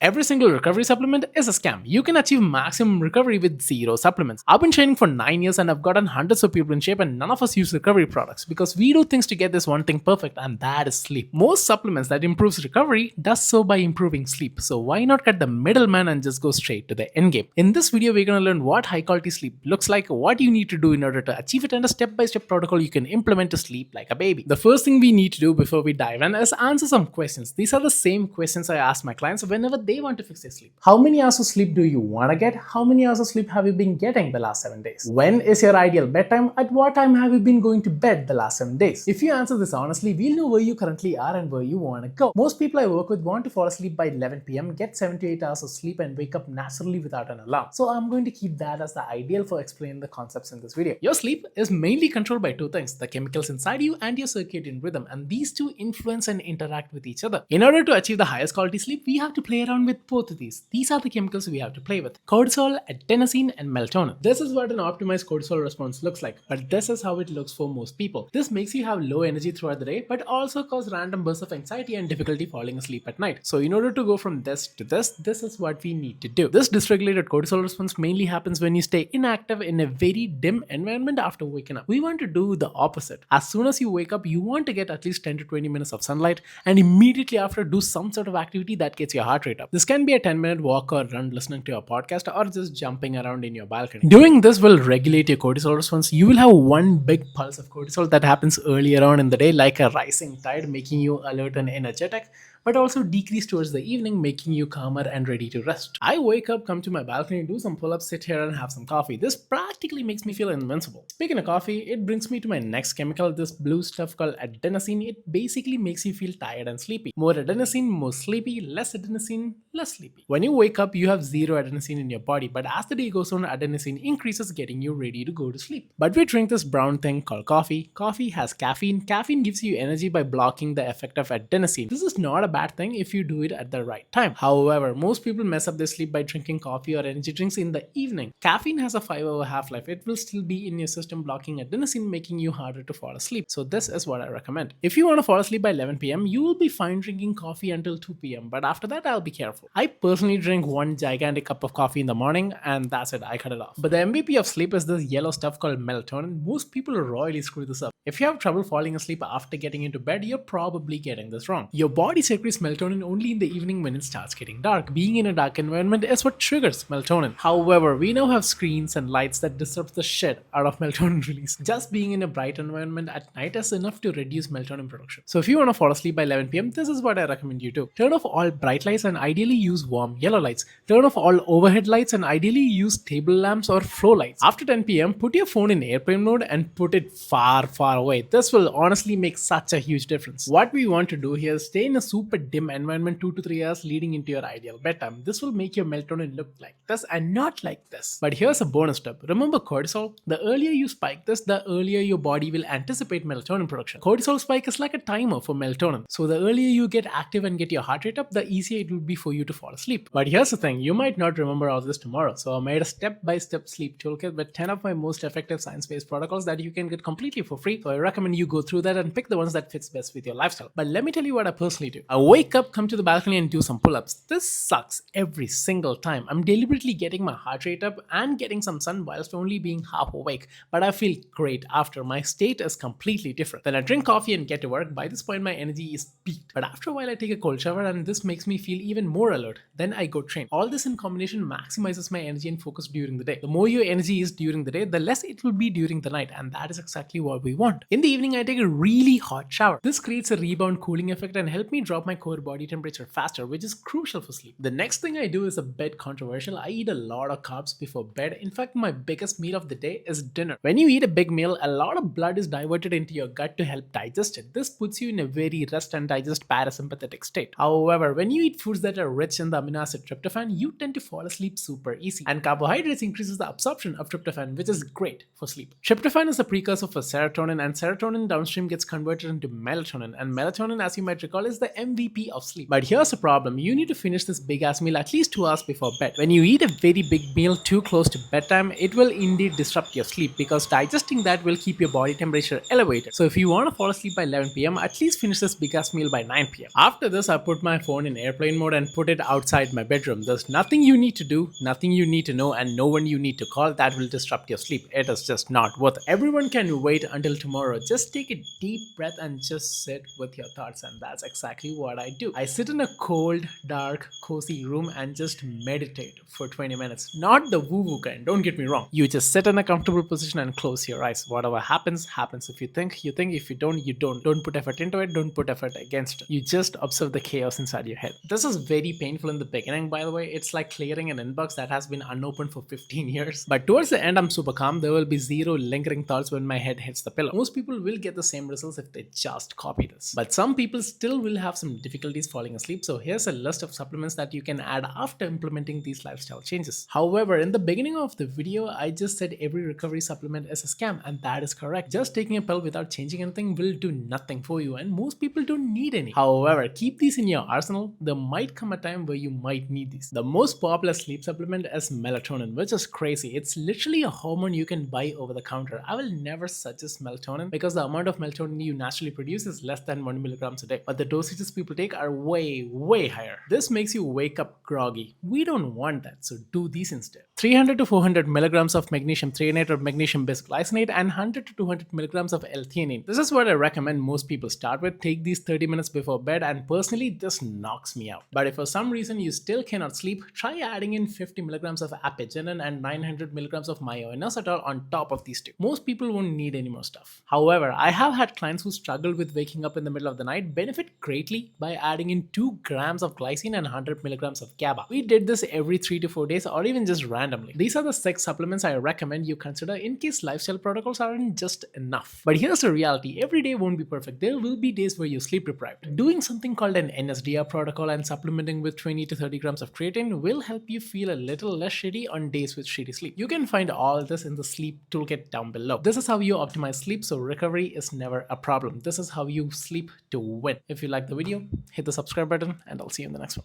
Every single recovery supplement is a scam. You can achieve maximum recovery with zero supplements. I've been training for 9 years and I've gotten hundreds of people in shape, and none of us use recovery products because we do things to get this one thing perfect, and that is sleep. Most supplements that improves recovery does so by improving sleep. So why not cut the middleman and just go straight to the end game? In this video, we're going to learn what high quality sleep looks like, what you need to do in order to achieve it, and a step-by-step protocol you can implement to sleep like a baby. The first thing we need to do before we dive in is answer some questions. These are the same questions I ask my clients whenever they want to fix their sleep. How many hours of sleep do you want to get? How many hours of sleep have you been getting the last 7 days? When is your ideal bedtime? At what time have you been going to bed the last 7 days? If you answer this honestly, we'll know where you currently are and where you want to go. Most people I work with want to fall asleep by 11 p.m., get 7 to 8 hours of sleep, and wake up naturally without an alarm. So I'm going to keep that as the ideal for explaining the concepts in this video. Your sleep is mainly controlled by two things: the chemicals inside you and your circadian rhythm, and these two influence and interact with each other. In order to achieve the highest quality sleep, we have to play around with both of these. These are the chemicals we have to play with: cortisol, adenosine, and melatonin. This is what an optimized cortisol response looks like, but this is how it looks for most people. This makes you have low energy throughout the day, but also cause random bursts of anxiety and difficulty falling asleep at night. So in order to go from this to this is what we need to do. This dysregulated cortisol response mainly happens when you stay inactive in a very dim environment after waking up. We want to do the opposite. As soon as you wake up, you want to get at least 10 to 20 minutes of sunlight, and immediately after do some sort of activity that gets your heart rate up. This can be a 10-minute walk or run listening to a podcast, or just jumping around in your balcony. Doing this will regulate your cortisol response. You will have one big pulse of cortisol that happens earlier on in the day, like a rising tide, making you alert and energetic, but also decrease towards the evening, making you calmer and ready to rest. I wake up, come to my balcony, do some pull-ups, sit here and have some coffee. This practically makes me feel invincible. Speaking of coffee, it brings me to my next chemical, this blue stuff called adenosine. It basically makes you feel tired and sleepy. More adenosine, more sleepy; less adenosine, less sleepy. When you wake up, you have zero adenosine in your body, but as the day goes on, adenosine increases, getting you ready to go to sleep. But we drink this brown thing called coffee. Coffee has caffeine. Caffeine gives you energy by blocking the effect of adenosine. This is not a bad thing if you do it at the right time. However, most people mess up their sleep by drinking coffee or energy drinks in the evening. Caffeine has a 5-hour half-life. It will still be in your system blocking adenosine, making you harder to fall asleep. So this is what I recommend. If you want to fall asleep by 11 p.m., you will be fine drinking coffee until 2 p.m. But after that, I'll be careful. I personally drink one gigantic cup of coffee in the morning, and that's it. I cut it off. But the MVP of sleep is this yellow stuff called melatonin. Most people royally screw this up. If you have trouble falling asleep after getting into bed, you're probably getting this wrong. Your body secretes melatonin only in the evening when it starts getting dark. Being in a dark environment is what triggers melatonin. However, we now have screens and lights that disrupt the shit out of melatonin release. Just being in a bright environment at night is enough to reduce melatonin production. So if you want to fall asleep by 11 p.m., this is what I recommend you do. Turn off all bright lights and ideally use warm yellow lights. Turn off all overhead lights and ideally use table lamps or flow lights. After 10 p.m., put your phone in airplane mode and put it far, far away. This will honestly make such a huge difference. What we want to do here is stay in a super dim environment 2 to 3 hours leading into your ideal bedtime. This will make your melatonin look like this and not like this. But here's a bonus tip. Remember cortisol? The earlier you spike this, the earlier your body will anticipate melatonin production. Cortisol spike is like a timer for melatonin. So the earlier you get active and get your heart rate up, the easier it will be for you to fall asleep. But here's the thing, you might not remember all this tomorrow. So I made a step-by-step sleep toolkit with 10 of my most effective science-based protocols that you can get completely for free. So I recommend you go through that and pick the ones that fits best with your lifestyle. But let me tell you what I personally do. I wake up, come to the balcony and do some pull-ups. This sucks every single time. I'm deliberately getting my heart rate up and getting some sun whilst only being half awake, but I feel great after. My state is completely different. Then I drink coffee and get to work. By this point, my energy is peaked. But after a while, I take a cold shower and this makes me feel even more alert. Then I go train. All this in combination maximizes my energy and focus during the day. The more your energy is during the day, the less it will be during the night, and that is exactly what we want. In the evening, I take a really hot shower. This creates a rebound cooling effect and help me drop my core body temperature faster, which is crucial for sleep. The next thing I do is a bit controversial. I eat a lot of carbs before bed. In fact, my biggest meal of the day is dinner. When you eat a big meal, a lot of blood is diverted into your gut to help digest it. This puts you in a very rest and digest parasympathetic state. However, when you eat foods that are rich in the amino acid tryptophan, you tend to fall asleep super easy. And carbohydrates increases the absorption of tryptophan, which is great for sleep. Tryptophan is a precursor for serotonin, and serotonin downstream gets converted into melatonin. And melatonin, as you might recall, is the MVP of sleep. But here's the problem. You need to finish this big ass meal at least 2 hours before bed. When you eat a very big meal too close to bedtime, it will indeed disrupt your sleep because digesting that will keep your body temperature elevated. So if you want to fall asleep by 11 p.m., at least finish this big ass meal by 9 p.m. After this, I put my phone in airplane mode and put it outside my bedroom. There's nothing you need to do, nothing you need to know, and no one you need to call that will disrupt your sleep. It is just not worth it. Everyone can wait until tomorrow. Just take a deep breath and just sit with your thoughts, and that's exactly what I do. I sit in a cold, dark, cozy room and just meditate for 20 minutes. Not the woo-woo kind, don't get me wrong. You just sit in a comfortable position and close your eyes. Whatever happens, happens. If you think, you think. If you don't, you don't. Don't put effort into it, don't put effort against it. You just observe the chaos inside your head. This is very painful in the beginning, by the way. It's like clearing an inbox that has been unopened for 15 years. But towards the end, I'm super calm. There will be zero lingering thoughts when my head hits the pillow. Most people will get the same results if they just copy this. But some people still will have some difficulties falling asleep. So here's a list of supplements that you can add after implementing these lifestyle changes. However, in the beginning of the video, I just said every recovery supplement is a scam, and that is correct. Just taking a pill without changing anything will do nothing for you, and most people don't need any. However, keep these in your arsenal. There might come a time where you might need these. The most popular sleep supplement is melatonin, which is crazy. It's literally a hormone you can buy over the counter. I will never suggest melatonin because the amount of melatonin you naturally produce is less than 1 milligrams a day, but the dosages people take are way higher. This makes you wake up groggy. We don't want that, so do these instead. 300 to 400 milligrams of magnesium threonate or magnesium bisglycinate and 100 to 200 milligrams of L-theanine. This is what I recommend most people start with. Take these 30 minutes before bed, and personally this knocks me out. But if for some reason you still cannot sleep, try adding in 50 milligrams of apigenin and 900 milligrams of myo-inositol on top of these two. Most people won't need any more stuff. However, I have had clients who struggle with waking up in the middle of the night benefit greatly by adding in 2 grams of glycine and 100 milligrams of GABA. We did this every 3 to 4 days or even just randomly. These are the 6 supplements I recommend you consider in case lifestyle protocols aren't just enough. But here's the reality. Every day won't be perfect. There will be days where you sleep deprived. Doing something called an NSDR protocol and supplementing with 20 to 30 grams of creatine will help you feel a little less shitty on days with shitty sleep. You can find all this in the sleep toolkit down below. This is how you optimize sleep so recovery is never a problem. This is how you sleep to win. If you like the video, hit the subscribe button and I'll see you in the next one.